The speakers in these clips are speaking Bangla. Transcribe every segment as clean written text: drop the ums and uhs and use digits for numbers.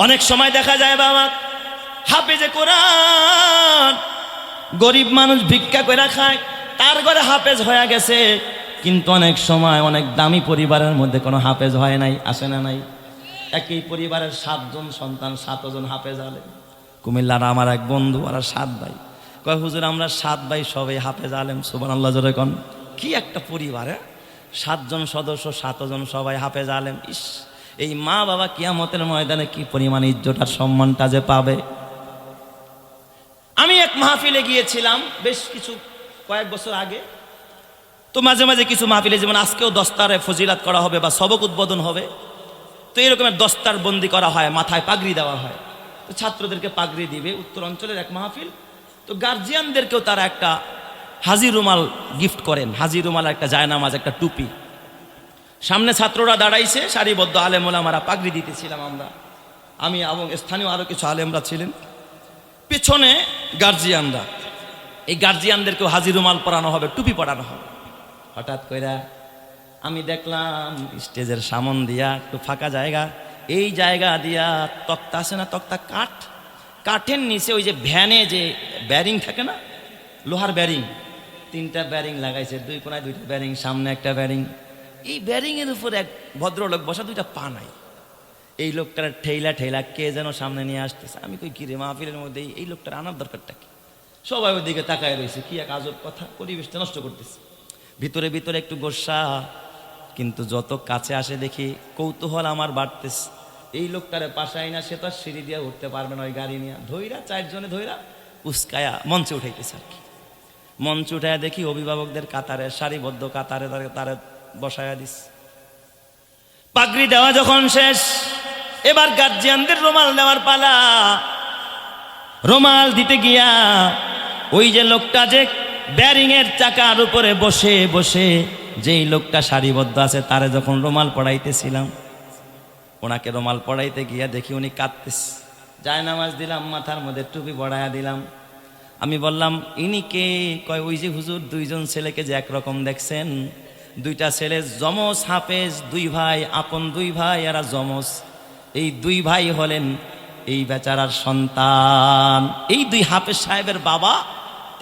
অনেক সময় দেখা যায় বাবা হাফেজে কোরআন, গরিব মানুষ ভিক্ষা করে খায়, তার ঘরে হাফেজ হয়ে গেছে, কিন্তু অনেক সময় অনেক দামি পরিবারের মধ্যে কোনো হাফেজ হয় নাই, আসে না নাই। একই পরিবারের 7 জন সন্তান, 7 জন হাফেজ আলেম। কুমিল্লার আমার এক বন্ধু, আর 7 ভাই, কয় হুজুর আমরা 7 ভাই সবাই হাফেজ আলেম। সুবহানাল্লাহ জোরে কোন। কি একটা পরিবারে 7 জন সদস্য, 7 জন সবাই হাফেজ আলেম। ইস, এই মা বাবা কিয়ামতের ময়দানে কি পরিমাণ ইজ্জত আর সম্মানটা যে পাবে। আমি এক মাহফিলে গিয়েছিলাম বেশ কয়েক বছর আগে। তো মাঝে মাঝে কিছু মাহফিলে, যেমন আজকেও দস্তারে ফজিলাত করা হবে বা সবক উদ্বোধন হবে, তো এরকমের দস্তার বন্দি করা হয়, মাথায় পাগড়ি দেওয়া হয়। তো ছাত্রদেরকে পাগড়ি দিবে, উত্তর অঞ্চলের এক মাহফিল। তো গার্জিয়ানদেরকেও তারা একটা হাজির রুমাল গিফট করেন, হাজির রুমাল, একটা জায়নামাজ, একটা টুপি। সামনে ছাত্ররা দাঁড়াইছে সারিবদ্ধ, আলেম ওলামারা পাগড়ি দিতেছিলাম আমি এবং স্থানীয় আরো কিছু আলেমরা ছিলেন, পেছনে গার্জিয়ানরা। এই গার্জিয়ানদেরকেও হাজির রুমাল পরানো হবে, টুপি পরানো হবে। হঠাৎ কইরা আমি দেখলাম স্টেজের সামন দিয়া একটু ফাঁকা জায়গা, এই জায়গা দিয়া তক্তা আছে না, তক্তা, কাঠের নিচে ওই যে ভ্যানে যে ব্যারিং থাকে না, লোহার ব্যারিং, 3টা ব্যারিং লাগাইছে, 2 কোণায় 2টা ব্যারিং, সামনে একটা ব্যারিং। এই ব্যারিং এর উপর এক ভদ্রলোক বসা, 2টা পা নাই। এই লোকটার ঠেলা কে যেন সামনে নিয়ে আসতেছে। আমি কই কিরে, মাহফিলের মধ্যে এই লোকটার আনার দরকারটা কি? সবাই ওই দিকে তাকায় রয়েছে, কি এক আজব কথা, পরিবেশটা নষ্ট করতেছে। ভিতরে ভিতরে একটু গোসা, কিন্তু যত কাছে আসে দেখি কৌতূহল আমার বাড়তেছে। এই লোকটারে পাশাই না, সে তো সিঁড়ি দিয়ে উঠতে পারবে না, ওই গাড়ি নিয়ে ধইরা 4 জনে ধইরা উস্কায়া মঞ্চে উঠাইতেছে আর কি। মঞ্চে উঠায় দেখি অভিভাবকদের কাতারে, সারিবদ্ধ কাতারে তারে বসায়া দিস। পাগড়ি দেওয়া যখন শেষ, এবার গার্জিয়ানদের রুমাল দেওয়ার পালা। রুমাল দিতে গিয়া ওই যে লোকটা যে ব্যারিং এর চাকার উপরে বসে বসে যেই লোকটা সারিবদ্ধ আছে, তারে যখন রুমাল পড়াইতেছিলাম, ওনাকে রুমাল পড়াইতে গিয়া দেখি উনি কাঁদতেছে। জায়নামাজ দিলাম, মাথার মধ্যে টুপি পড়াইয়া দিলাম। আমি বললাম ইনি কে? কয় ওই যে হুজুর 2 জন ছেলেকে যে একরকম দেখছেন, 2টা ছেলে যমজ হাফেজ, 2 ভাই, আপন 2 ভাই, এরা যমজ। এই 2 ভাই হলেন এই বেচারার সন্তান। এই 2 হাফেজ সাহেবের বাবা,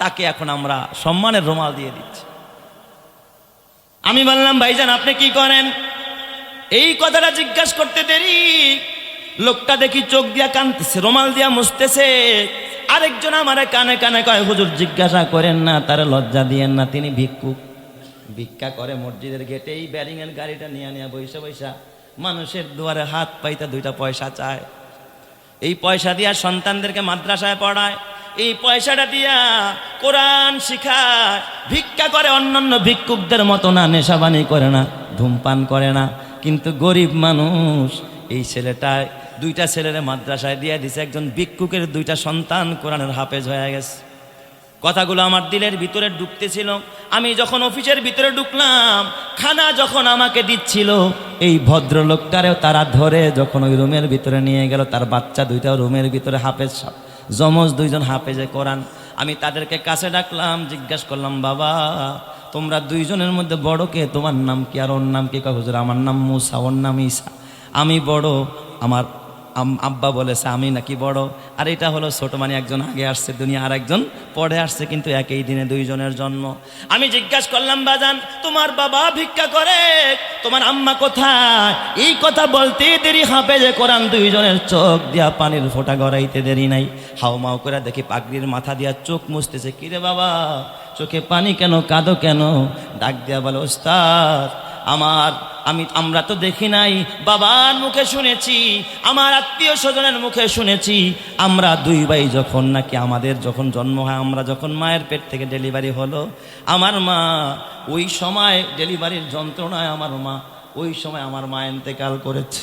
তাকে এখন আমরা সম্মানের রুমাল দিয়ে দিচ্ছি। আমি বললাম ভাইজান আপনি কি করেন? এই কথাটা জিজ্ঞাসা করতে দেরি লোকটা দেখি চোখ দিয়া কাঁদতেছে, রুমাল দিয়া মুছতেছে। আরেকজন আমার কানে কানে কয় হুজুর জিজ্ঞাসা করেন না, তারে লজ্জা দিয়েন না, তিনি ভিক্ষুক, ভিক্ষা করে মসজিদের গেটে। এই ব্যারিং এর গাড়িটা নিয়ে বৈশা মানুষের দুয়ারে হাত পাইতে 2টা পয়সা চায়। এই পয়সা দিয়া সন্তানদেরকে মাদ্রাসায় পড়ায়, এই পয়সাটা দিয়া কোরআন শিখায়। ভিক্ষা করে, অন্যান্য ভিক্ষুকদের মতো না, নেশাবানি করে না, ধূমপান করে না। কিন্তু গরিব মানুষ, এই ছেলেটা 2টা ছেলেরে মাদ্রাসায় দিয়ে দিছে। একজন ভিক্ষুকের 2টা সন্তান কোরআনের হাফেজ হয়ে গেছে। কথাগুলো আমার দিলের ভিতরে ঢুকতেছিল। আমি যখন অফিসের ভিতরে ঢুকলাম, খানা যখন আমাকে দিচ্ছিল, এই ভদ্রলোকটারেও তারা ধরে যখন ওই রুমের ভিতরে নিয়ে গেল, তার বাচ্চা 2টা রুমের ভিতরে হাফেজ, যমজ 2 জন হাফেজে কোরআন। আমি তাদেরকে কাছে ডাকলাম, জিজ্ঞাসা করলাম বাবা তোমরা 2 জনের মধ্যে বড় কে? তোমার নাম কি? আর ওর নাম কি? কয় হুজুর আমার নাম মুসা, ওর নাম ঈসা। আমি বড়, আমার আব্বা বলেছে আমি নাকি বড়। আর এটা হলো ছোট, মানে একজন আগে আসছে দুনিয়া, আর একজন পরে আসছে, কিন্তু একই দিনে 2 জনের জন্ম। আমি জিজ্ঞাসা করলাম বাজান তোমার বাবা ভিক্ষা করে, তোমার আম্মা কোথায়? এই কথা বলতে দেরি হাফেজে কোরআন 2 জনের চোখ দিয়া পানির ফোঁটা গড়াইতে দেরি নাই। হাউমাউ করে দেখি পাগড়ির মাথা দিয়া চোখ মুছতেছে। কিরে বাবা চোখে পানি কেন, কাঁদো কেন? ডাক দিয়া বলে ওস্তাদ আমরা তো দেখি নাই, বাবার মুখে শুনেছি, আমার আত্মীয় স্বজনের মুখে শুনেছি, আমরা 2 ভাই যখন নাকি আমাদের যখন জন্ম হয়, আমরা যখন মায়ের পেট থেকে ডেলিভারি হলো, আমার মা ওই সময় ডেলিভারির যন্ত্রণায় ওই সময় আমার মা ইন্তেকাল করেছে।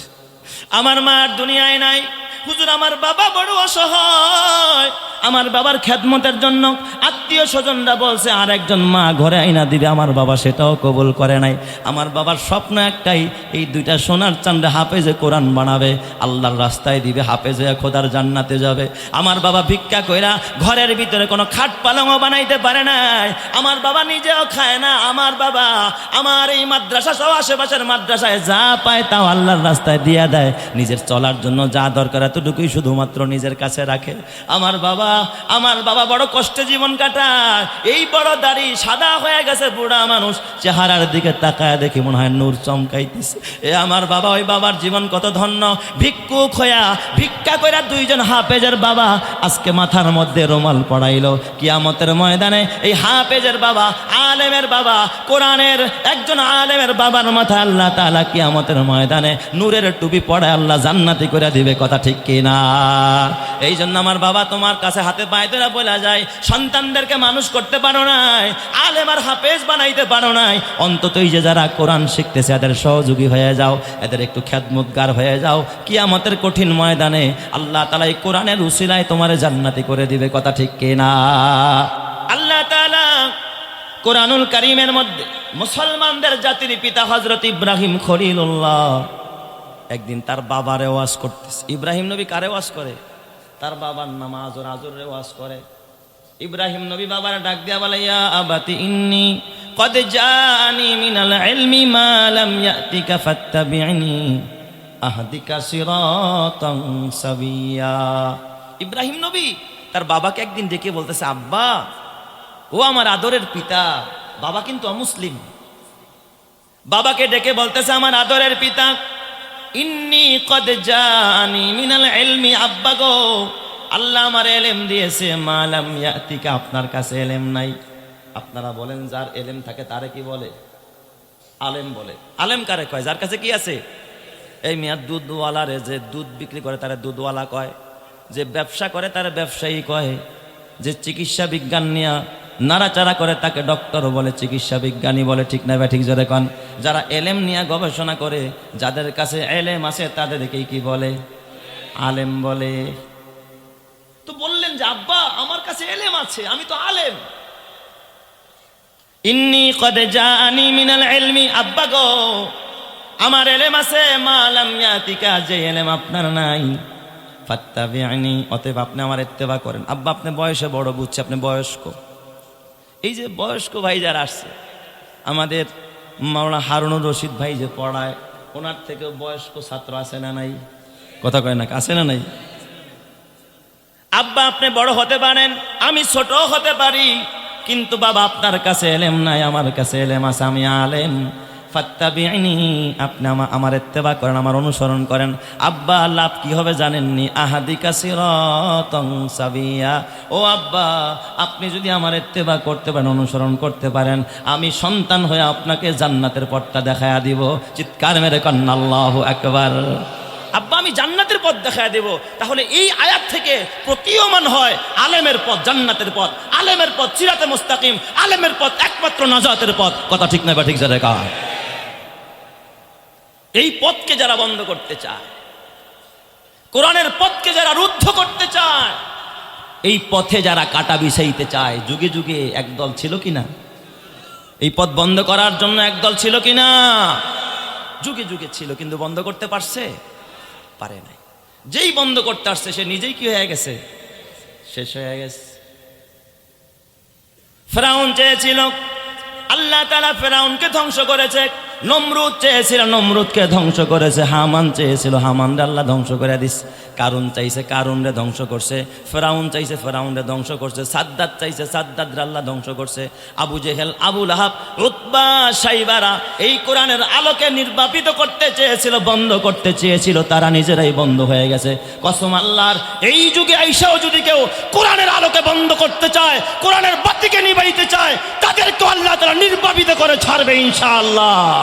আমার মা আর দুনিয়ায় নাই। হুজুর আমার বাবা বড় অসহায়, আমার বাবার খেদমতের জন্য আত্মীয় স্বজনরা বলছে আর একজন মা ঘরে আইনা দিবে, আমার বাবা সেটাও কবুল করে নাই। আমার বাবার স্বপ্ন একটাই, এই দুইটা সোনার চাঁদে হাফেজে কোরআন বানাবে, আল্লাহর রাস্তায় দিবে, হাফেজে খোদার জান্নাতে যাবে। আমার বাবা ভিক্ষা কইরা ঘরের ভিতরে কোনো খাট পালংও বানাইতে পারে নাই, আমার বাবা নিজেও খায় না। আমার বাবা আমার এই মাদ্রাসা সহ আশেপাশের মাদ্রাসায় যা পায় তাও আল্লাহর রাস্তায় দিয়া দেয়, নিজের চলার জন্য যা দরকার এতটুকুই শুধুমাত্র নিজের কাছে রাখে। আমার বাবা বড় কষ্টে জীবন কাটায়, এই বড় দাড়ি সাদা হয়ে গেছে, বুড়া মানুষ, চেহারার দিকে তাকায় দেখি মনে হয় নূর চমকাইতেছে। এ আমার বাবা, ওই বাবার জীবন কত ধন্য, ভিক্ষুক হইয়া ভিক্ষা কইরা দুইজন হাফেজের বাবা আজকে মাথার মধ্যে রুমাল পড়াইলো। কিয়ামতের ময়দানে এই হাফেজের বাবা, আলেমের বাবা, কোরআনের একজন আলেমের বাবার মাথায় আল্লাহ তাআলা কিয়ামতের ময়দানে নূরের টুপি পড়ায় আল্লাহ জান্নাতি করে দিবে, কথা ঠিক কিনা? এই জন্য আমার বাবা তোমার কাছে হাতে পায়ে ধরে বলা যায়, সন্তানদেরকে মানুষ করতে পারো নাই, আলেম আর হাফেজ বানাইতে পারো নাই, অন্তত এই যে যারা কোরআন শিখতেছে এদের সহযোগী হয়ে যাও, এদের একটু খেদমতগার হয়ে যাও। কিয়ামতের কঠিন ময়দানে আল্লাহ তাআলা এই কোরআনের উসিলায় তোমারে জান্নাতি করে দিবে, কথা ঠিক কিনা? আল্লাহ তাআলা কোরআনুল কারীমের মধ্যে মুসলমানদের জাতির পিতা হযরত ইব্রাহিম খলিলুল্লাহ একদিন তার বাবারে ওয়াজ করতেছে। ইব্রাহিম নবী কারে ওয়াজ করে? তার বাবার নাম আজর, আজরে ওয়াজ করে। ইব্রাহিম নবী বাবার ডাক দিয়া বলে, ইয়া আবাতি ইন্নী কদ জাআনি মিনাল ইলমি মা লাম ইয়াতিকা ফাত্তাবি'নি আহদিকা সিরাতান সাবিয়া। ইব্রাহিম নবী তার বাবাকে একদিন ডেকে বলতেছে, আব্বা, ও আমার আদরের পিতা। বাবা কিন্তু অমুসলিম। বাবাকে ডেকে বলতেছে, আমার আদরের পিতা, ইন্নী কদ জাআনি মিনাল ইলমি, আব্বা গো, আল্লাহ আমার এলেম দিয়েছে, মা লাম ইয়াতিকা, আপনার কাছে এলেম নাই। আপনারা বলেন যার এলেম থাকে তারে কি বলে? আলেম বলে। আলেম কারে কয়? যার কাছে কি আছে। এই মিয়া দুধওয়ালারে, যে দুধ বিক্রি করে তারে দুধওয়ালা কয়, যে ব্যবসা করে তারে ব্যবসায়ী কয়, যে চিকিৎসা বিজ্ঞান নিয়ে নাড়াচাড়া করে তাকে ডক্টর বলে, চিকিৎসা বিজ্ঞানী বলে, ঠিক না ঠিক জোরে কন? যারা এলেম নিয়ে গবেষণা করে, যাদের কাছে এলেম আছে তাদেরকেই কি বলে? আলেম বলে। তো বললেন যে আব্বা আমার কাছে এলেম আছে, আমি তো আলেম। ইন্নী কদ জাআনি মিনাল ইলমি, আব্বা গো আমার এলেম আছে, মা লাম ইয়াতিকা, যে এলেম আপনার নাই, ফাত্তাবি'নি, অতএব আপনি আমার ইত্তেবা করেন। আব্বা আপনি বয়সে বড়, বুঝছে, আপনি বয়স্ক। এই যে বয়স্ক ভাই যারা আসছে, আমাদের মাওলানা হারুনুর রশিদ ভাই যে পড়ায়, ওনার থেকেও বয়স্ক ছাত্র আছে না নাই? কথা কয় না, আছে না নাই? আব্বা আপনি বড় হতে পারেন, আমি ছোট হতে পারি, কিন্তু বাবা আপনার কাছে এলেম নাই, আমার কাছে এলেম আছে, আমি আলেম। ফাত্তাবি'নি, আপনি আমার ইত্তেবা করেন, আমার অনুসরণ করেন। আব্বা লাভ কি হবে জানেননি? আহাদিকা সিরাতান সাবিয়া। ও আব্বা, আপনি যদি আমার ইত্তেবা করতে পারেন, অনুসরণ করতে পারেন, আমি সন্তান হয়ে আপনাকে জান্নাতের পথটা দেখায়া দিব। চিৎকার মেরে কন্না আল্লাহু আকবার। আব্বা আমি জান্নাতের পথ দেখায় দেব। তাহলে এই আয়াত থেকে প্রতীয়মান হয় আলেমের পথ জান্নাতের পথ, আলেমের পথ সিরাতে মুস্তাকিম, আলেমের পথ একমাত্র নাজাতের পথ। কথা ঠিক না বা ঠিক জোরে কয়? এই পথকে যারা বন্ধ করতে চায়, কোরআনের পথকে যারা রুদ্ধ করতে চায়, এই পথে যারা কাটা বিছাইতে চায়, যুগে যুগে একদল ছিল কিনা? এই পথ বন্ধ করার জন্য একদল ছিল কিনা? যুগে যুগে ছিল, কিন্তু বন্ধ করতে পারছে? পারে নাই। যেই বন্ধ করতে আসছে সে নিজেই কি হয়ে গেছে? শেষ হয়ে গেছে। ফেরাউন চেয়েছিল, আল্লাহ তাআলা ফেরাউনকে ধ্বংস করেছে। নমরুদ চেয়েছিল, নমরুদকে ধ্বংস করেছে। হামান চেয়েছিল, হামানরে আল্লাহ ধ্বংস করে দিস। কারুন চাইছে, কারুনরে ধ্বংস করছে। ফেরাউন চাইছে, ফেরাউনরে ধ্বংস করছে। সাদ্দাত চাইছে, সাদ্দাতরে আল্লাহ ধ্বংস করছে। আবু জেহেল, আবু লাহাব, উতবা, শাইবারা এই কোরআনের আলোকে নির্বাপিত করতে চেয়েছিল, বন্ধ করতে চেয়েছিল, তারা নিজেরাই বন্ধ হয়ে গেছে। কসম আল্লাহর, এই যুগে আইসাও যদি কেউ কোরআনের আলোকে বন্ধ করতে চায়, কোরআনের বাতিকে নিবাইতে চায়, তাদেরকে আল্লাহ তাআলা নির্বাপিত করে ছাড়বে ইনশাআল্লাহ।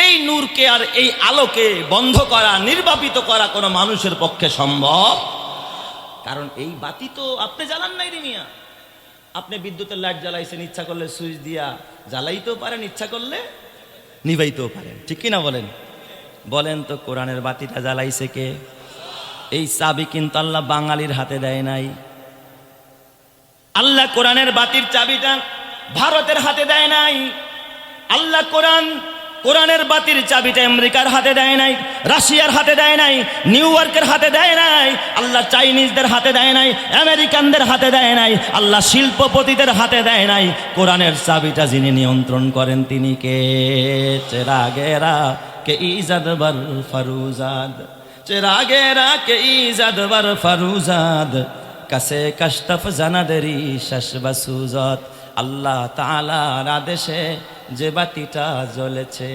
এই এই নূরকে আর এই আলোকে বন্ধ করা, নির্বাপিত করা কোনো মানুষের পক্ষে সম্ভব। কারণ এই বাতি তো আপনি জ্বালান নাই রে মিয়া। আপনি বিদ্যুতের লাইট জ্বালাইছেন, ইচ্ছা করলে সুইচ দিয়া জ্বালাইতেও পারেন, ইচ্ছা করলে নিভাইতেও পারেন, ঠিক কিনা বলেন? বলেন তো কোরআনের বাতিটা জ্বালাইছে কে? এই চাবি কিন্তু আল্লাহ বাঙালির হাতে দেয় নাই। আল্লাহ কোরআনের বাতির চাবিটা ভারতের হাতে দেয় নাই। আল্লাহ কোরআনের বাতির চাবিটা আমেরিকার হাতে দেয় নাই, রাশিয়ার হাতে দেয় নাই, নিউ ইয়র্কের হাতে দেয় নাই। আল্লাহ চাইনিজদের হাতে দেয় নাই, আমেরিকানদের হাতে দেয় নাই, আল্লাহ শিল্পপতিদের হাতে দেয় নাই। কোরআনের চাবিটা যিনি নিয়ন্ত্রণ করেন তিনি কে? চেরাগেরা কে ইজাদ বার ফারুজাদ, চেরাগেরা কে ইজাদ বার ফারুজাদ, কাছে কাশতাফ জানাদেরি শাসবাসুজত। আল্লাহ তাআলার আদেশে যে বাতিটা জ্বলেছে,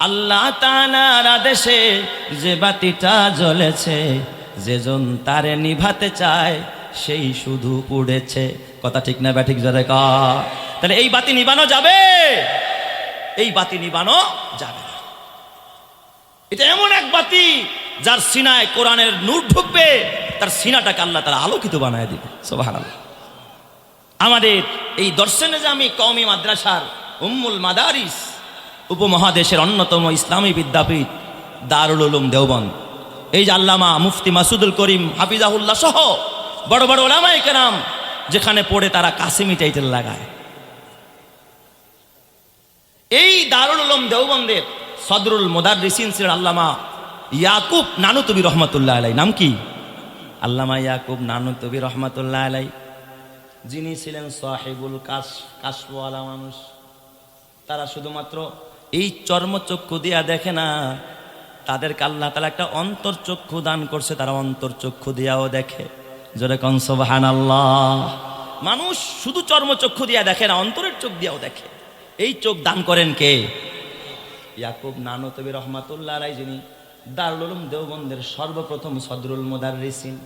আল্লাহ তাআলার আদেশে যে বাতিটা জ্বলেছে, যেজন তারে নিভাতে চায় সেই শুধু পুড়েছে। কথা ঠিক না ব্যাঠিক জোরে কর? তাহলে এই বাতি নিবানো যাবে? এই বাতি নিবানো যাবে না। এটা এমন এক বাতি যার সিনায় কোরআনের নূর ঢুকবে, তার সিনাটাকে আল্লাহ তাআলা আলোকিত বানায় দিবে। সুবহানাল্লাহ। আমাদের এই দর্শন নিজামী কওমি মাদ্রাসার উম্মুল মাদারিস, উপমহাদেশের অন্যতম ইসলামী বিদ্যাপীঠ দারুল উলুম দেওবন্দ, এই যে আল্লামা মুফতি মাসুদুল করিম হাফিজাহুল্লাহ সহ বড় বড় উলামায়ে কেরাম যেখানে পড়ে তারা কাসেমি টাইটেল লাগায়। এই দারুল উলুম দেওবন্দের সদরুল মুদাররিসিন ছিলেন আল্লামা ইয়াকুব নানুতুবি রহমাতুল্লাহ আলাইহি। নাম কি? আল্লামা ইয়াকুব নানুতুবি রহমাতুল্লাহ আলাইহি, যিনি ছিলেন সাহিবুল কাশওয়ালা মানুষ। তারা শুধুমাত্র এই চর্মচক্ষু দিয়া দেখে না, তাদেরকে আল্লাহ তাআলা একটা অন্তরচক্ষু দান করছে, তারা অন্তরচক্ষু দিয়াও দেখে। জোরে কোন সুবহানাল্লাহ। মানুষ শুধু চর্মচক্ষু দিয়া দেখে না, অন্তরের চোখ দিয়াও দেখে। এই চোখ দান করেন কে? ইয়াকুব নানুতুবি রহমাতুল্লাহ আলাইহি, যিনি দারুল উলুম দেওবন্দের সর্বপ্রথম সদরুল মুদাররিসিন,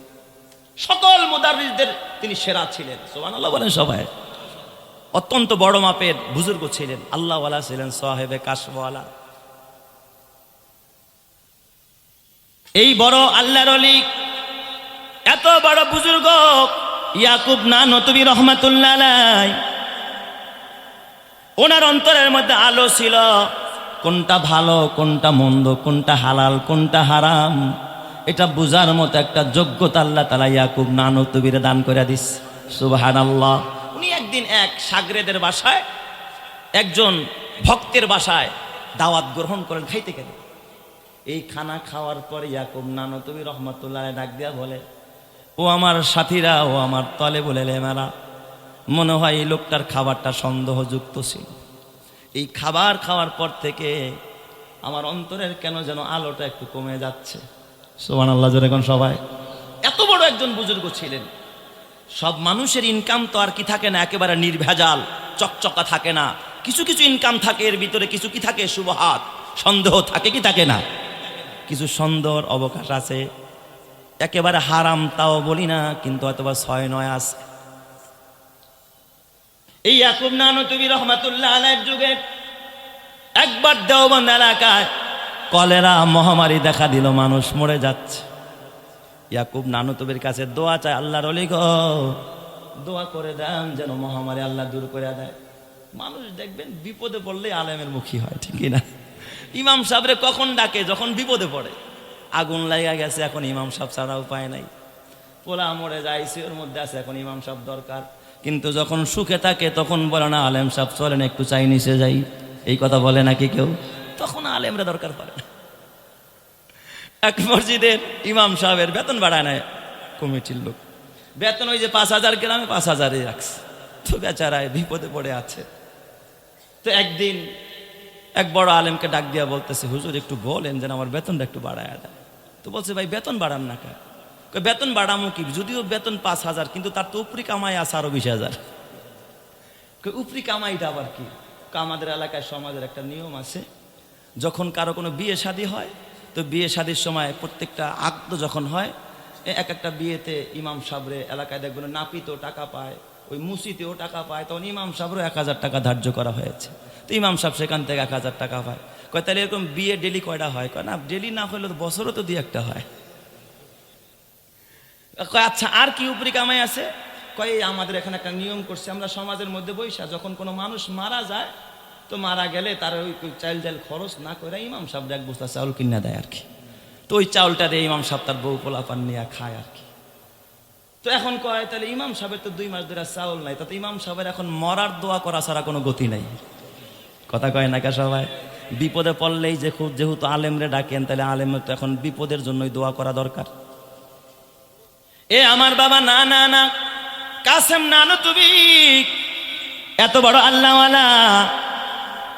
সকল মুদাররিসদের তিনি সেরা ছিলেন। সুবহানাল্লাহ বলেন সবাই। অত্যন্ত বড় মাপের বুজুর্গ ছিলেন, আল্লাহওয়ালা ছিলেন, সাহেবে কাশওয়ালা। এই বড় আল্লাহর ওলি, এত বড় বুজুর্গ ইয়াকুব নানুতুবি রহমাতুল্লাহ আলাইহি, ওনার অন্তরের মধ্যে আলো ছিল। কোনটা ভালো, কোনটা মন্দ, কোনটা হালাল, কোনটা হারাম, এটা বুঝার মতো একটা যোগ্যতা আল্লাহ তাআলা ইয়াকুব নানুতুবির দান করে দিস। সুবহানাল্লাহ। উনি একদিন এক সাগরেদের বাসায়, একজন ভক্তের বাসায় দাওয়াত গ্রহণ করেন খাইতে গেলেন। এই খানা খাওয়ার পরে ইয়াকুব নানুতুবি রহমাতুল্লাহ আলাইহি ডাক দিয়া বলে, ও আমার সাথীরা, ও আমার তলে বলে লেমারা, মনে হয় এই লোকটার খাবারটা সন্দেহযুক্ত ছিল। এই খাবার খাওয়ার পর থেকে আমার অন্তরের কেন যেন আলোটা একটু কমে যাচ্ছে। সুবহানাল্লাহ জোরে কোন সবাই। এত বড় একজন বুজুর্গ ছিলেন। সব মানুষের ইনকাম তো আর কি থাকে না একেবারে নির্ভেজাল চকচকা থাকে না, কিছু কিছু ইনকাম থাকে, এর ভিতরে কিছু কি থাকে? শুবহাত, সন্দেহ থাকে কি থাকে না? কিছু সন্দেহর অবকাশ আছে। একেবারে হারাম তাও বলি না, কিন্তু অথবা 6-9 আছে। এই ইয়াকুব নানুতুবি রহমাতুল্লাহ আলাইহির যুগে একবার দেওবন্দ এলাকায় কলেরা মহামারী দেখা দিল, মানুষ মরে যাচ্ছে। ইয়াকুব নানুতুবির কাছে দোয়া চায়, আল্লাহর ওলি গো, দোয়া করে দেন যেন মহামারী আল্লাহ দূর করে দেয়। মানুষ দেখবেন বিপদে পড়লে আলেমের মুখী হয়, ঠিক না? ইমাম সাহেবরে কখন ডাকে? যখন বিপদে পড়ে। আগুন লাগা গেছে, এখন ইমাম সাহেব ছাড়া উপায় নাই। পোলা মরে যাইছে, ওর মধ্যে আছে, এখন ইমাম সাহেব দরকার। কিন্তু যখন সুখে থাকে তখন বলে না, আলেম সাহেব চলেন একটু চাইনিসে যাই, এই কথা বলে নাকি কেউ? তখন আলেমরা দরকার পড়ে না। এক মসজিদের ইমাম সাহেবের বেতন বাড়ায় না কমিটির লোক, বেতন ওই যে 5,000 গ্রামে 5,000-ই রাখছে। তো বেচারায় বিপদে পড়ে আছে। তো একদিন এক বড় আলেমকে ডাক দিয়া বলতেছে, হুজুর একটু বলেন যেন আমার বেতনটা একটু বাড়ায় দেয়। তো বলছে, ভাই বেতন বাড়ান না কেন? বেতন বাড়ামো কি? যদিও বেতন 5,000, কিন্তু তার তো উপরি কামাই আছে আরো 20,000। উপরি কামাইটা আবার কি? আমাদের এলাকায় সমাজের একটা নিয়ম আছে, যখন কারো কোনো বিয়ে শাদী হয়, তো বিয়ে শাদীর সময় প্রত্যেকটা আকদ যখন হয়, এক একটা বিয়েতে ইমাম সাহেবরে এলাকায় দেখবেন নাপিতেও টাকা পায়, ওই মুসিতেও টাকা পায়, তখন ইমাম সাহেবরও 1,000 টাকা ধার্য করা হয়েছে। তো ইমাম সাহেব সেখান থেকে 1,000 টাকা পায়। কয় তাহলে এরকম বিয়ে ডেলি কয়টা হয়? কয় না, ডেলি না হলে তো বছরও তো 2-1টা হয়। কয় আচ্ছা আর কি উপরি কামাই আছে? কয় এই আমাদের এখানে একটা নিয়ম করছে, আমরা সমাজের মধ্যে বৈশা যখন কোনো মানুষ মারা যায়, তো মারা গেলে তার ওই চাইল খরচ না করে ইমাম সাহেব 1 বস্তা চাউল কিনে দেয় আর কি। তো ওই চাউলটা দিয়ে ইমাম সাহেব তার বউ পোলাপান নিয়ে খায় আর কি। তো এখন কয় তাহলে ইমাম সাহেবের তো 2 মাস ধরে চাউল নাই, তাতে ইমাম সাহেবের এখন মরার দোয়া করা ছাড়া কোনো গতি নাই। কথা কয় না কে সবাই? বিপদে পড়লেই যেহেতু আলেমরে ডাকেন, তাহলে আলেমের তো এখন বিপদের জন্যই দোয়া করা দরকার। এ আমার বাবা, না না না, কাসেম নানতুবি এত বড় আল্লাহওয়ালা,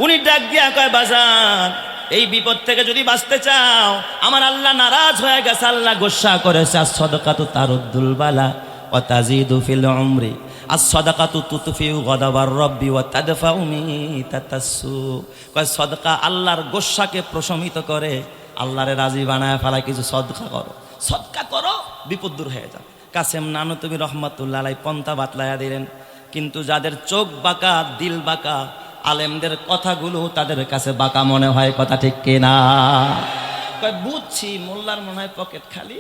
উনি ডাক দিয়া কয় বাজার, এই বিপদ থেকে যদি বাঁচতে চাও, আমার আল্লাহ নারাজ হয়ে গেছে, আল্লাহ গোসা করেছে। as-সাদাকাতু তারুদ্দুল বালা ওয়া তাজিদু ফিল উমরি, as-সাদাকাতু তুতফিউ গাদাবার রব্বি ওয়া তাদফাউ মিতাতাসসু। কয় সদকা আল্লাহর গোসাকে প্রশমিত করে, আল্লাহরে রাজি বানায় ফেলায়। কিছু সদকা করো, সদকা করো, বিপদ দূর হয়ে যাবে। কাসেম নানতুবি রহমাতুল্লাহ আলাইহি পন্থা বাতলায়া দিলেন। কিন্তু যাদের চোখ বাঁকা, দিল বাঁকা, আলেমদের কথাগুলো তাদের কাছে বাঁকা মনে হয়। কথা ঠিক কিনা? কয় বুঝছি মোল্লার মনে হয় পকেট খালি,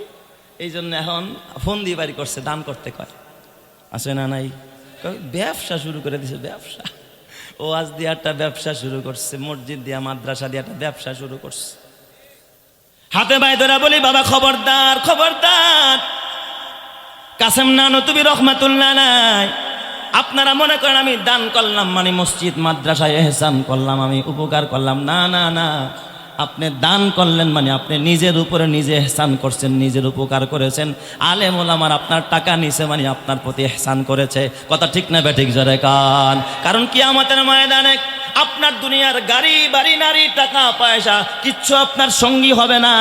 এই জন্য এখন ফোন দিয়ে বাড়ি করছে, দান করতে কয়। আছে না নাই? কয় ব্যবসা শুরু করে দিছে। ব্যবসা? ওয়াজ দিয়ে একটা ব্যবসা শুরু করছে, মসজিদ দিয়া মাদ্রাসা দিয়ে একটা ব্যবসা শুরু করছে। হাতে পায়ে ধরে বলি বাবা খবরদার, খবরদার। কাসেম নানতুবি রহমাতুল্লাহ আলাইহি, আপনারা মনে করেন আমি দান করলাম মানে মসজিদ মাদ্রাসায় এহসান করলাম, আমি উপকার করলাম। না না না, আপনি দান করলেন মানে আপনি নিজের উপরে নিজে এহসান করছেন, নিজের উপকার করেছেন। আলেম ওলামার আপনার টাকা নিছে মানে আপনার প্রতি এহসান করেছে। কথা ঠিক না বেঠিক? জোরে কান। কারণ কিয়ামতের ময়দানে আপনার দুনিয়ার গাড়ি বাড়ি নারী টাকা পয়সা কিচ্ছু আপনার সঙ্গী হবে না।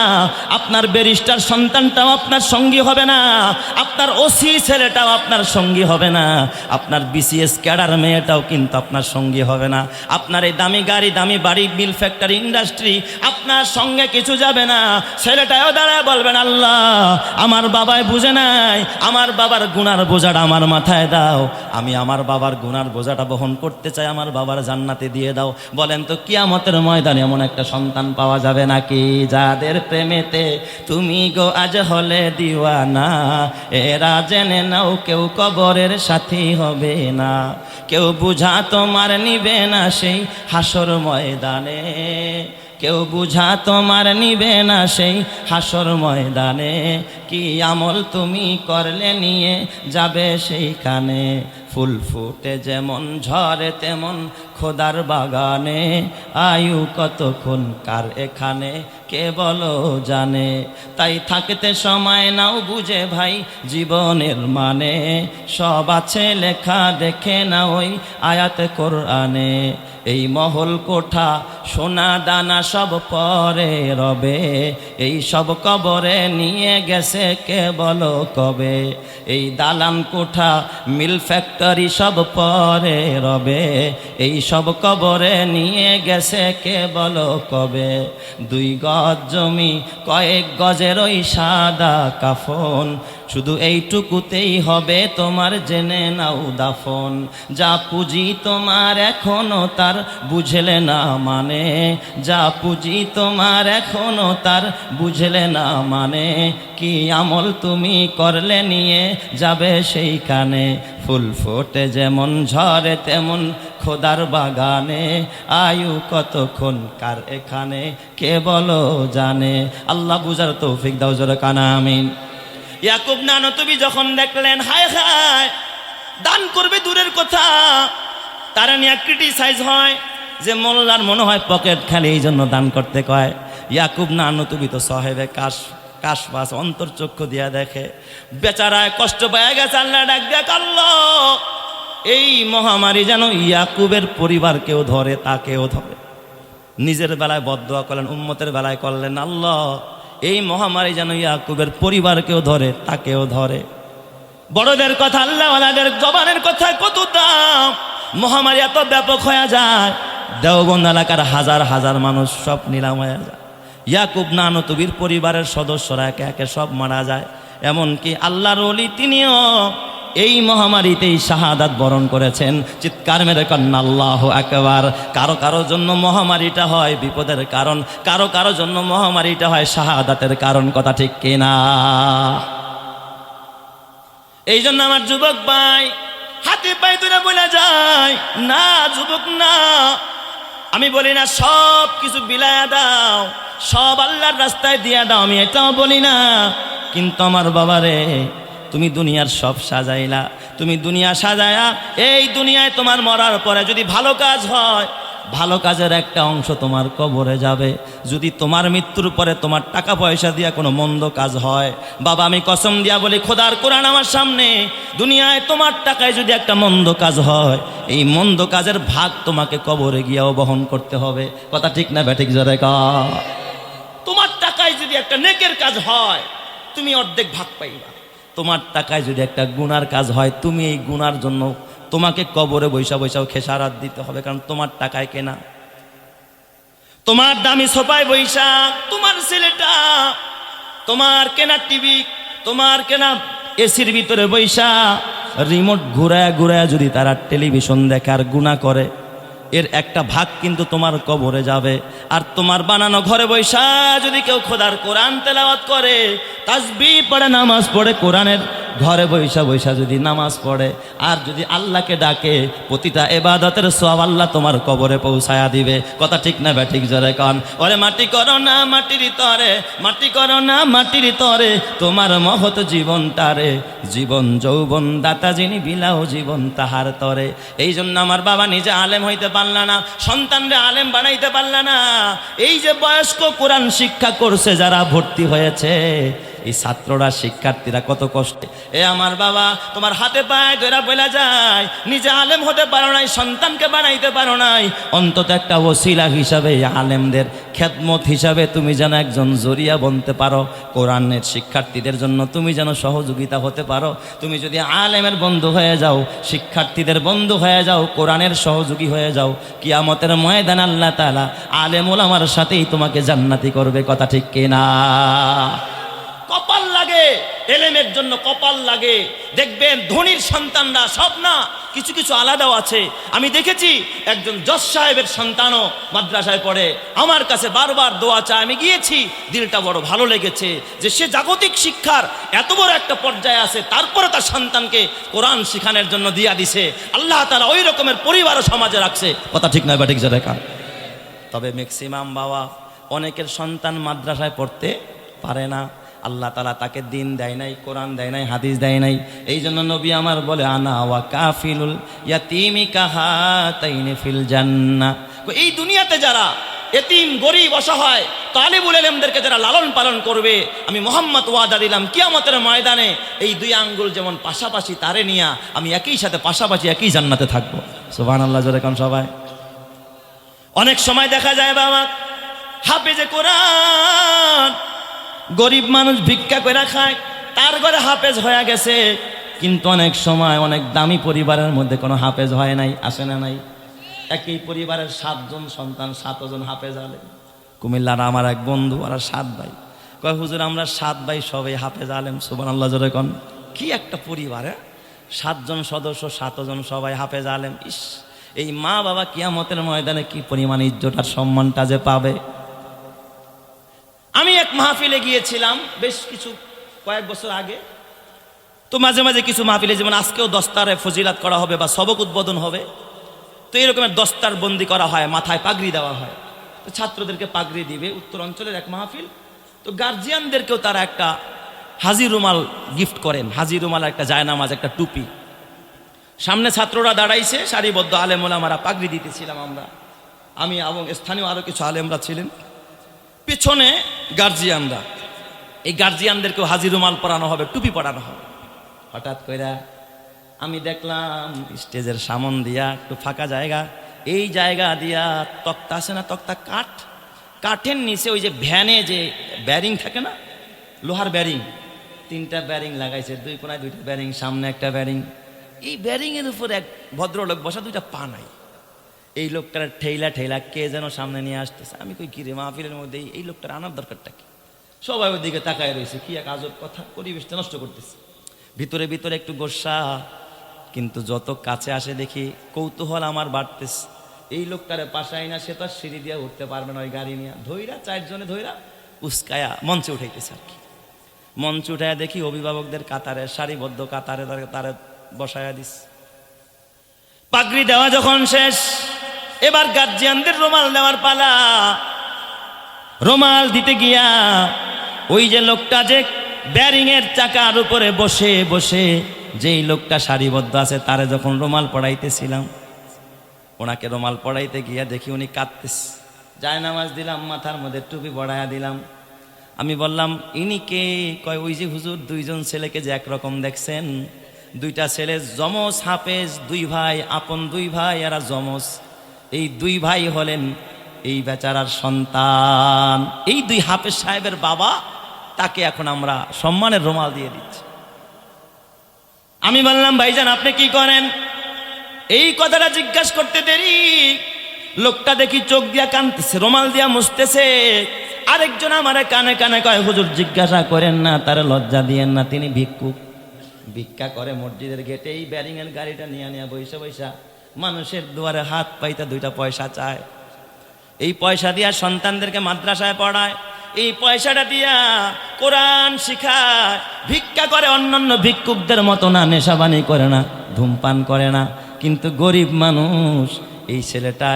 আপনার ব্যারিস্টার সন্তানটাও আপনার সঙ্গী হবে না, আপনার ওসি ছেলেটাও আপনার সঙ্গী হবে না, আপনার বিসিএস ক্যাডার মেয়েটাও কিন্তু আপনার সঙ্গী হবে না। আপনার এই দামি গাড়ি, দামি বাড়ি, মিল ফ্যাক্টরি, ইন্ডাস্ট্রি আপনার সঙ্গে কিছু যাবে না। ছেলেটাও দাঁড়ায় বলবেন আল্লাহ আমার বাবাই বুঝে নাই, আমার বাবার গুনার বোঝাটা আমার মাথায় দাও, আমি আমার বাবার গুনার বোঝাটা বহন করতে চাই, আমার বাবার জান্নাতে দিয়ে দাও। বলেন তো কিয়ামতের ময়দানে এমন একটা সন্তান পাওয়া যাবে নাকি? যাদের প্রেমেতে তুমি গো আজ হলে দিওয়ানা, এরা জেনে নাও কেউ কবরের সাথী হবে না, কেউ বুঝা তোমার নিবে না সেই হাসর ময়দানে, কেউ বুঝা তোমার নিবে না সেই হাসর ময়দানে। কি আমল তুমি করলে নিয়ে যাবে সেইখানে, ফুল ফুটে যেমন ঝরে তেমন খোদার বাগানে, আয়ু কতক্ষণ কার এখানে কে বলো জানে। তাই থাকতে সময় নাও বুঝে ভাই জীবনের মানে, সব আছে লেখা দেখে না ওই আয়াত কোরআনে। এই মহল কোঠা সোনা দানা সব পরে রবে, এই সব কবরে নিয়ে গেছে কে বলো কবে। এই দালান কোঠা মিল ফ্যাক্টরি সব পরে রবে, এই সব কবরে নিয়ে গেছে কে বলো কবে। 2 গজ জমি কয়েক গজের ওই সাদা কাফন, শুধু এইটুকুতেই হবে তোমার জেনে নাও দাফন। যা পুঁজি তোমার এখনো তার বুঝলে না মানে, যা পুঁজি তোমার এখনো তার বুঝলে না মানে। কি আমল তুমি করলে নিয়ে যাবে সেইখানে, ফুল ফোটে যেমন ঝরে তেমন খোদার বাগানে, আয়ু কতক্ষণ কার এখানে কে বলো জানে। আল্লাহ বুঝার তৌফিক দাও, জোরে কানা আমিন। ইয়াকুব নানতুবি যখন দেখলেন হায় হায় দান করবে দূরের কথা, তারা নিয়ে ক্রিটিসাইজ হয় যে মোল্লার মনে হয় পকেট খালি, এই জন্য দান করতে কয়। ইয়াকুব নানতুবি তো সাহেবে কাশবাস অন্তর্চক্ষু দিয়া দেখে, বেচারায় কষ্ট পেয়ে গেছে। আল্লাহ ডাক দেখ, আল্লাহ এই মহামারী যেন ইয়াকুবের পরিবারকেও ধরে, তাকেও ধরে। নিজের বেলায় বদদোয়া করলেন, উম্মতের বেলায় করলেন আল্লাহ এই মহামারী যেন ইয়াকুবের পরিবারকেও ধরে, তাকেও ধরে। বড়দের কথা, আল্লাহওয়ালাদের জবানের কথা কত দাম। মহামারী এত ব্যাপক হয়ে যায়, দেওবন্দ এলাকার হাজার হাজার মানুষ সব নিলাম হয়ে যায়। ইয়াকুব নানতুবির পরিবারের সদস্যরা একে একে সব মারা যায়। এমনকি আল্লাহর ওলি তিনিও এই মহামারীতেই শাহাদাত বরণ করেছেন। চিৎকার মেরে কন্যা আল্লাহু আকবার। কারো কারো জন্য মহামারীটা হয় বিপদের কারণ, কারো কারো জন্য মহামারীটা হয় শাহাদাতের কারণ। কথা ঠিক কিনা? এই জন্য আমার যুবক ভাই হাতে পায়ে ধরে বলে যায়, না যুবক না, আমি বলি না সব কিছু বিলায়া দাও, সব আল্লাহর রাস্তায় দিয়া দাও, আমি এটাও বলি না। কিন্তু আমার বাবারে, তুমি দুনিয়ার সব সাজাইলা, তুমি দুনিয়া সাজায়া এই দুনিয়ায় তোমার মরার পরে যদি ভালো কাজ হয়, ভালো কাজের একটা অংশ তোমার কবরে যাবে। যদি তোমার মৃত্যুর পরে তোমার টাকা পয়সা দিয়া কোনো মন্দ কাজ হয়, বাবা আমি কসম দিয়া বলি, খোদার কোরআন আমার সামনে, দুনিয়ায় তোমার টাকায় যদি একটা মন্দ কাজ হয়, এই মন্দ কাজের ভাগ তোমাকে কবরে গিয়াও বহন করতে হবে। কথা ঠিক না ব্যাঠিক জোরে কর? তোমার টাকায় যদি একটা নেকের কাজ হয়, তুমি অর্ধেক ভাগ পাইবা। তোমার টাকায় যদি একটা গুনার কাজ হয়, তুমি এই গুনার জন্য তোমাকে কবরে বৈশা বৈশাও খেসারাত দিতে হবে, কারণ তোমার টাকায় কেনা। তোমার দামি সোফায় বৈশা তোমার ছেলেটা, তোমার কেনা টিভি, তোমার কেনা এসির ভিতরে বৈশা রিমোট ঘুরায় ঘুরায় যদি তারা টেলিভিশন দেখে আর গুনাহ করে, এর একটা ভাগ কিন্তু তোমার কবরে যাবে। আর তোমার বানানো ঘরে বৈশা যদি কেউ খোদার কোরআন তেলাওয়াত করে, তাসবিহ পড়ে, নামাজ পড়ে, কোরআনের ঘরে বৈশা বৈশা যদি নামাজ পড়ে আর যদি আল্লাহকে ডাকে, প্রতিটা ইবাদতের সওয়াব আল্লাহ তোমার কবরে পৌঁছায়া দিবে। কথা ঠিক না ব্যাঠিক জোরে কন? ওরে মাটি করো না মাটির তরে, মাটি করো না মাটির তরে, তোমার মহৎ জীবনটারে, জীবন যৌবন দাতা যিনি বিলাও জীবন তাহার তরে। এই জন্য আমার বাবা নিজে আলেম হইতে পারলা না, সন্তানরে আলেম বানাইতে পারলা না। এই যে বয়স্ক কোরআন শিক্ষা করছে যারা ভর্তি হয়েছে, এই ছাত্ররা শিক্ষার্থীরা কত কষ্টে। এ আমার বাবা, তোমার হাতে পায়ে ধরে বলা যায়, নিজে আলেম হতে পারো নাই, সন্তানকে বানাইতে পারো নাই, অন্তত একটা ওসিলা হিসাবে আলেমদের খেদমত হিসাবে তুমি যেন একজন জরিয়া বনতে পারো, কোরআনের শিক্ষার্থীদের জন্য তুমি যেন সহযোগিতা হতে পারো। তুমি যদি আলেমের বন্ধু হয়ে যাও, শিক্ষার্থীদের বন্ধু হয়ে যাও, কোরআনের সহযোগী হয়ে যাও, কিয়ামতের ময়দানে আল্লাহ তাআলা আলেম ওলামার সাথেই তোমাকে জান্নাতি করবে। কথা ঠিক কিনা? কপাল লাগে, এলেমের জন্য কপাল লাগে। দেখবেন ধনীর সন্তানরা সব না, কিছু কিছু আলাদাও আছে। আমি দেখেছি একজন জজ সাহেবের সন্তানও মাদ্রাসায় পড়ে, আমার কাছে বারবার দোয়া চায়। আমি গিয়েছি, দিলটা বড় ভালো লেগেছে যে সে জাগতিক শিক্ষার এত বড় একটা পর্যায়ে আছে, তারপরে তার সন্তানকে কোরআন শিখানোর জন্য দিয়া দিছে। আল্লাহ তাআলা ওই রকমের পরিবারও সমাজে রাখছে। কথা ঠিক নয় ব্যাঠিক জোরে কান? তবে ম্যাক্সিমাম বাবা, অনেকের সন্তান মাদ্রাসায় পড়তে পারে না, আল্লাহ তাআলা তাকে দিন দেয় নাই, কোরআন দেয় নাই, হাদিস দেয় নাই। এই জন্য নবী আমার বলে, আনা ওয়া কাফিলুল ইয়াতীমি কাহাতাইনি ফিল জান্নাহ। এই দুনিয়াতে যারা এতিম, গরিব, অসহায় তালিবুল ইলমদেরকে যারা লালন পালন করবে, আমি মুহাম্মদ ওয়াদা দিলাম কিয়ামতের ময়দানে এই দুই আঙ্গুল যেমন পাশাপাশি তারে নিয়া আমি একই সাথে পাশাপাশি একই জান্নাতে থাকবো। সুবহানাল্লাহ জোরে কোন সবাই? অনেক সময় দেখা যায় বাবা হাফেজে কোরআন, গরিব মানুষ ভিক্ষা করে খায়, তার ঘরে হাফেজ হয়ে গেছে, কিন্তু অনেক সময় অনেক দামি পরিবারের মধ্যে কোনো হাফেজ হয় নাই। আসে না নাই? একই পরিবারের 7 জন সন্তান, 7 জন হাফেজ আলেম। কুমিল্লার আমার এক বন্ধু, আর 7 ভাই, কয় হুজুর আমরা 7 ভাই সবাই হাফেজ আলেম। সুবহানাল্লাহ জোরে কোন? কি একটা পরিবার! 7 জন সদস্য, 7 জন সবাই হাফেজ আলেম। ইস, এই মা বাবা কিয়ামতের ময়দানে কি পরিমাণ ইজ্জত আর সম্মানটা যে পাবে। আমি এক মাহফিলে গিয়েছিলাম বেশ কয়েক বছর আগে। তো মাঝে মাঝে কিছু মাহফিলে, যেমন আজকেও দস্তারে ফজিলাত করা হবে বা সবক উদ্বোধন হবে, তো এরকমের দস্তার বন্দি করা হয়, মাথায় পাগড়ি দেওয়া হয়। তো ছাত্রদেরকে পাগড়ি দিবে, উত্তর অঞ্চলের এক মাহফিল। তো গার্জিয়ানদেরকেও তারা একটা হাজি রুমাল গিফট করেন, হাজি রুমাল, একটা জায়নামাজ, একটা টুপি। সামনে ছাত্ররা দাঁড়াইছে সারিবদ্ধ, আলেম ওলামারা পাগড়ি দিতেছিলাম আমি এবং স্থানীয় আরো কিছু আলেমরা ছিলেন, পিছনে গার্জিয়ানরা। এই গার্জিয়ানদেরকেও হাজি রুমাল পরানো হবে, টুপি পরানো হবে। হঠাৎ কইরা আমি দেখলাম স্টেজের সামন দিয়া একটু ফাঁকা জায়গা, এই জায়গা দিয়া তক্তা আছে না, তক্তা কাঠের নিচে ওই যে ভ্যানে যে ব্যারিং থাকে না, লোহার ব্যারিং, 3টা ব্যারিং লাগাইছে, 2 কোণায় 2টা ব্যারিং, সামনে একটা ব্যারিং। এই ব্যারিং এর উপর এক ভদ্রলোক বসা, 2টা পা নাই। এই লোকটার ঠেলা কে যেন সামনে নিয়ে আসতেছে। আমি কই কি রে, মাহফিলের মধ্যে এই লোকটার আনার দরকারটা কি? সবাই ওই দিকে তাকায় রয়েছে, কি এক আজব কথা, পরিবেশটা নষ্ট করতেছে। ভিতরে ভিতরে একটু গোসা, কিন্তু যত কাছে আসে দেখি কৌতূহল আমার বাড়তেছে। এই লোকটারে পাশাই না, সে তো আর সিঁড়ি দিয়ে উঠতে পারবে না, ওই গাড়ি নিয়ে ধইরা 4 জনে ধইরা উস্কায়া মঞ্চে উঠাইতেছে আর কি। মঞ্চে উঠাইয়া দেখি অভিভাবকদের কাতারে, সারিবদ্ধ কাতারে তারে বসায়া দিস। পাগড়ি দেওয়া যখন শেষ, এবার গার্জিয়ানদের রুমাল দেওয়ার পালা। রুমাল দিতে গিয়া ওই যে লোকটা যে ব্যারিং এর চাকার উপরে বসে বসে যেই লোকটা সারিবদ্ধ আছে তারে যখন রুমাল পড়াইতেছিলাম, ওনাকে রুমাল পড়াইতে গিয়া দেখি উনি কাঁদতেছে। জায়নামাজ দিলাম, মাথার মধ্যে টুপি বড়াইয়া দিলাম। আমি বললাম, ইনি কে? কয়, ওই যে হুজুর 2 জন ছেলেকে যে একরকম দেখছেন, 2টা ছেলে যমজ হাফেজ, 2 ভাই, আপন 2 ভাই, এরা যমজ। এই 2 ভাই হলেন এই বেচারার সন্তান। এই 2 হাফেজ সাহেবের বাবা, তাকে এখন আমরা সম্মানের রুমাল দিয়ে দিচ্ছি। আমি বললাম, ভাইজান আপনি কি করেন? এই কথাটা জিজ্ঞাসা করতে দেরি লোকটা দেখি চোখ দিয়া কাঁদতেছে, রুমাল দিয়া মুছতেছে। আরেকজন আমারে কানে কানে কয়, হুজুর জিজ্ঞাসা করেন না, তারে লজ্জা দিয়েন না, তিনি ভিক্ষুক, ভিক্ষা করে মসজিদের গেটে। এই ব্যারিং এর গাড়িটা নিয়ে নিয়ে বৈশা বৈশা মানুষের দুয়ারে হাত পাইতে 2টা পয়সা চায়। এই পয়সা দিয়া সন্তানদেরকে মাদ্রাসায় পড়ায়, এই পয়সাটা দিয়া কোরআন শিখায়। ভিক্ষা করে, অন্যান্য ভিক্ষুকদের মতো না, নেশাবানি করে না, ধূমপান করে না। কিন্তু গরিব মানুষ, এই ছেলেটা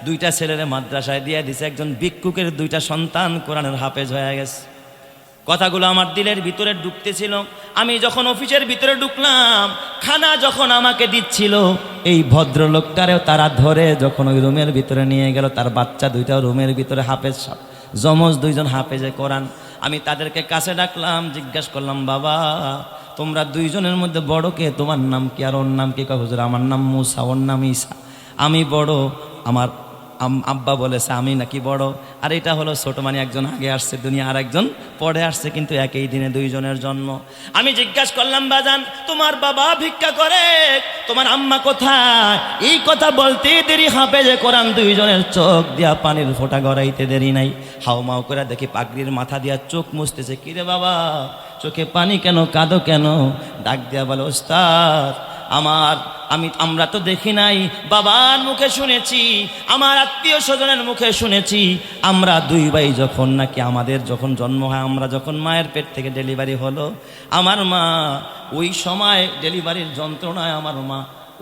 2টা ছেলেরে মাদ্রাসায় দিয়ে দিছে। একজন ভিক্ষুকের 2টা সন্তান কোরআনের হাফেজ হয়ে গেছে। কথাগুলো আমার দিলের ভিতরে ঢুকতেছিল। আমি যখন অফিসের ভিতরে ঢুকলাম, খানা যখন আমাকে দিচ্ছিল, এই ভদ্রলোকটারেও তারা ধরে যখন ওই রুমের ভিতরে নিয়ে গেল, তার বাচ্চা 2টা রুমের ভিতরে হাফেজ, যমজ 2 জন হাফেজে কোরআন। আমি তাদেরকে কাছে ডাকলাম, জিজ্ঞাসা করলাম, বাবা তোমরা 2 জনের মধ্যে বড় কে? তোমার নাম কি? আর ওর নাম কি? কয়, হুজুর আমার নাম মুসা, ওর নাম ঈসা। আমি বড়, আমার আব্বা বলেছে আমি নাকি বড়। আর এটা হলো ছোট, মানে একজন আগে আসছে দুনিয়া, আর একজন পরে আসছে, কিন্তু একই দিনে 2 জনের জন্ম। আমি জিজ্ঞাসা করলাম, বাজান তোমার বাবা ভিক্ষা করে, তোমার আম্মা কোথায়? এই কথা বলতে দেরি হাফেজে কোরআন 2 জনের চোখ দিয়া পানির ফোঁটা গড়াইতে দেরি নাই। হাউমাউ করে দেখি পাগড়ির মাথা দিয়া চোখ মুছতেছে। কিরে বাবা, চোখে পানি কেন, কাঁদো কেন? ডাক দিয়া বলে, ওস্তাদ আমরা তো দেখি নাই, বাবার মুখে শুনেছি, আমার আত্মীয় স্বজনের মুখে শুনেছি, আমরা 2 ভাই যখন নাকি আমাদের যখন জন্ম হয়, আমরা যখন মায়ের পেট থেকে ডেলিভারি হলো, আমার মা ওই সময় ডেলিভারির যন্ত্রণায়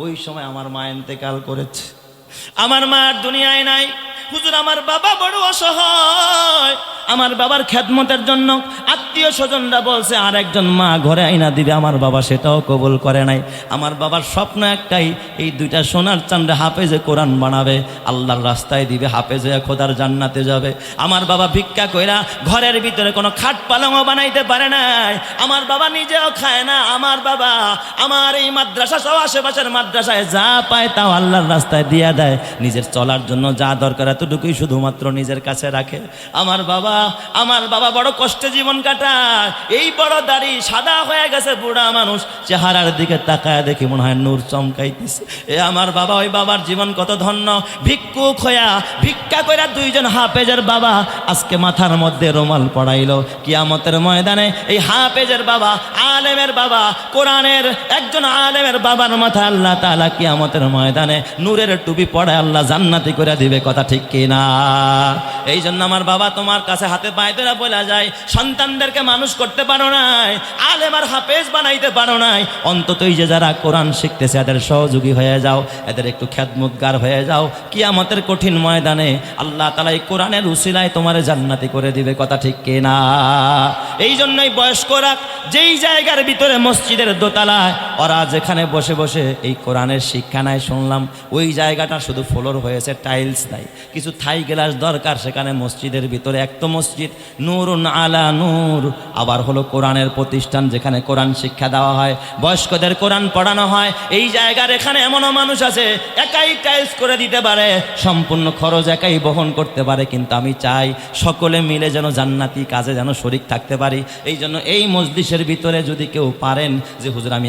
ওই সময় আমার মা ইন্তেকাল করেছে। আমার মা আর দুনিয়ায় নাই। হুজুর আমার বাবা বড় অসহায়, আমার বাবার খেদমতের জন্য আত্মীয় স্বজনরা বলছে আর একজন মা ঘরে আইনা দিবে, আমার বাবা সেটাও কবুল করে নাই। আমার বাবার স্বপ্ন একটাই, এই 2টা সোনার চাঁদে হাফেজে কোরআন বানাবে, আল্লাহর রাস্তায় দিবে, হাফেজ হয়ে খোদার জান্নাতে যাবে। আমার বাবা ভিক্ষা কইরা ঘরের ভিতরে কোনো খাট পালংও বানাইতে পারে নাই, আমার বাবা নিজেও খায় না। আমার বাবা আমার এই মাদ্রাসা সহ আশেপাশের মাদ্রাসায় যা পায় তাও আল্লাহর রাস্তায় দিয়া দেয়, নিজের চলার জন্য যা দরকার এতটুকুই শুধুমাত্র নিজের কাছে রাখে। আমার বাবা বড় কষ্টে জীবন কাটায়। এই বড় দাড়ি, সাদা হয়ে গেছে বুড়া মানুষ, চেহারার দিকে তাকায় দেখি মনে হয় নূর চমকাইতেছে। আমার বাবা, ওই বাবার জীবন কত ধন্য। ভিক্ষুক হইয়া ভিক্ষা কইরা 2 জন হাফেজের বাবা আজকে মাথার মধ্যে রুমাল পড়াইলো। কিয়ামতের ময়দানে এই হাফেজের বাবা, আলেমের বাবা, কোরআনের একজন আলেমের বাবার মাথায় আল্লাহ তাআলা কিয়ামতের ময়দানে নূরের টুপি পড়ায় আল্লাহ জান্নাতি করে দিবে। কথা ঠিক কিনা? এই জন্য আমার বাবা তোমার কাছে হাতে পায়ে ধরে বলা যায়, সন্তানদেরকে মানুষ করতে পারো নাই, আলেম আর হাফেজ বানাইতে পারো নাই, অন্তত এই যে যারা কোরআন শিখতেছে এদের সহযোগী হয়ে যাও, এদের একটু খেদমতগার হয়ে যাও। কিয়ামতের কঠিন ময়দানে আল্লাহ তাআলা এই কোরআনের উসিলায় তোমারে জান্নাতি করে দিবে। কথা ঠিক কিনা? এই জন্যই বয়স্করা যেই জায়গার ভিতরে মসজিদের দোতলায় ওরা যেখানে বসে বসে এই কোরআনের শিক্ষা নেয়, শুনলাম ওই জায়গাটা শুধু ফ্লোর হয়েছে, টাইলস নাই, কিছু থাই গ্লাস দরকার। সেখানে মসজিদের ভিতরে এক তো মসজিদ নূরুন আলা নূর, আবার হলো কোরআনের প্রতিষ্ঠান যেখানে কোরআন শিক্ষা দেওয়া হয়, বয়স্কদের কোরআন পড়ানো হয়। এই জায়গার এখানে এমনও মানুষ আছে একাই টাইলস করে দিতে পারে, সম্পূর্ণ খরচ একাই বহন করতে পারে। কিন্তু আমি চাই সকলে মিলে যেন জান্নাতি কাজে যেন শরীক থাকতে পারি। এই জন্য এই মজলিসের ভিতরে যদি কেউ পারেন যে হুজুর আমি